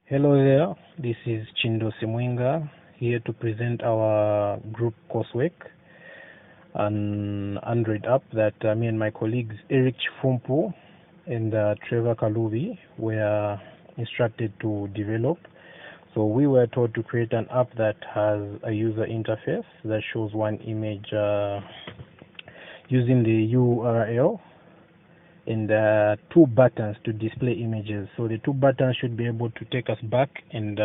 Hello there, this is Chindo Simwinga here to present our group coursework, an Android app that me and my colleagues Eric Chifumpu and Trevor Kalubi were instructed to develop. So we were told to create an app that has a user interface that shows one image using the URL and two buttons to display images. So the two buttons should be able to take us back and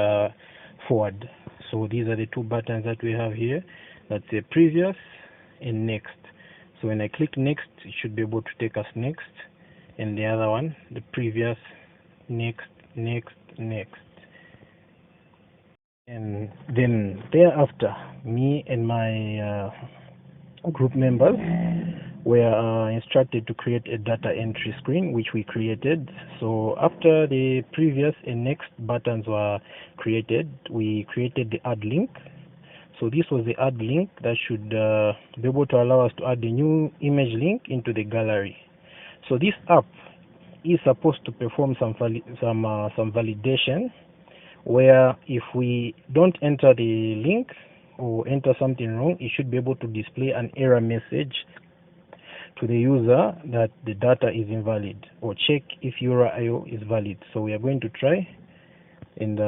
forward. So these are the two buttons that we have here. That's the previous and next. So when I click next, it should be able to take us next, and the other one, the previous, next, next, next. And then thereafter, me and my group members were instructed to create a data entry screen, which we created. So after the previous and next buttons were created, we created the add link. So this was the add link that should be able to allow us to add the new image link into the gallery. So this app is supposed to perform some validation, where if we don't enter the link or enter something wrong, it should be able to display an error message to the user that the data is invalid, or check if URL is valid. So we are going to try and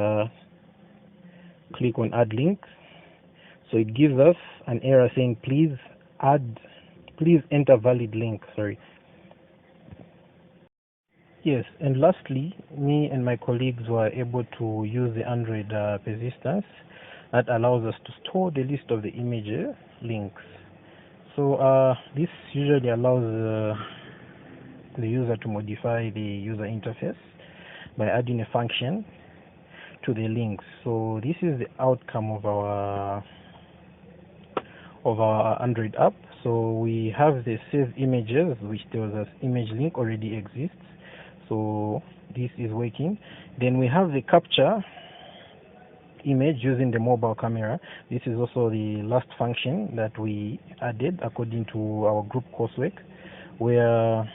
click on add link. So it gives us an error saying please enter valid link. Yes, and lastly, me and my colleagues were able to use the Android persistence that allows us to store the list of the image links. So this usually allows the user to modify the user interface by adding a function to the links. So this is the outcome of our Android app. So we have the save images, which tells us image link already exists. So this is working. Then we have the capture image using the mobile camera. This is also the last function that we added according to our group coursework, where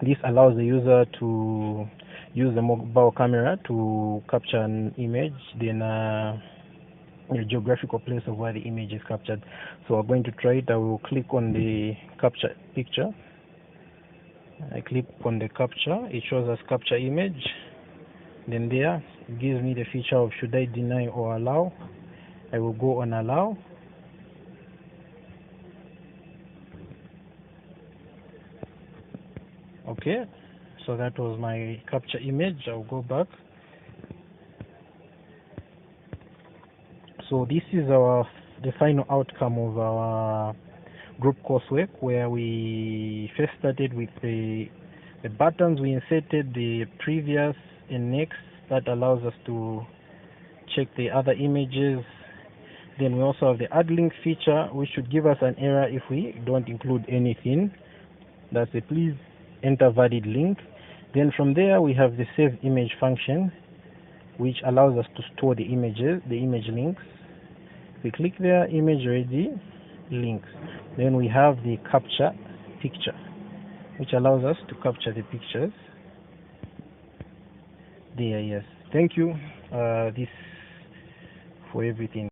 this allows the user to use the mobile camera to capture an image, then the geographical place of where the image is captured. So I'm going to try it. I will click on the capture picture. I click on the capture, it shows us capture image. Then there it gives me the feature of should I deny or allow. I will go on allow. Okay, so that was my capture image. I'll go back. So this is the final outcome of our group coursework, where we first started with the buttons. We inserted the previous and next that allows us to check the other images. Then we also have the add link feature, which should give us an error if we don't include anything. That's the please enter valid link. Then from there we have the save image function, which allows us to store the images, the image links. We click there, image ready, links. Then we have the capture picture, which allows us to capture the pictures there. Yes, thank you. This for everything.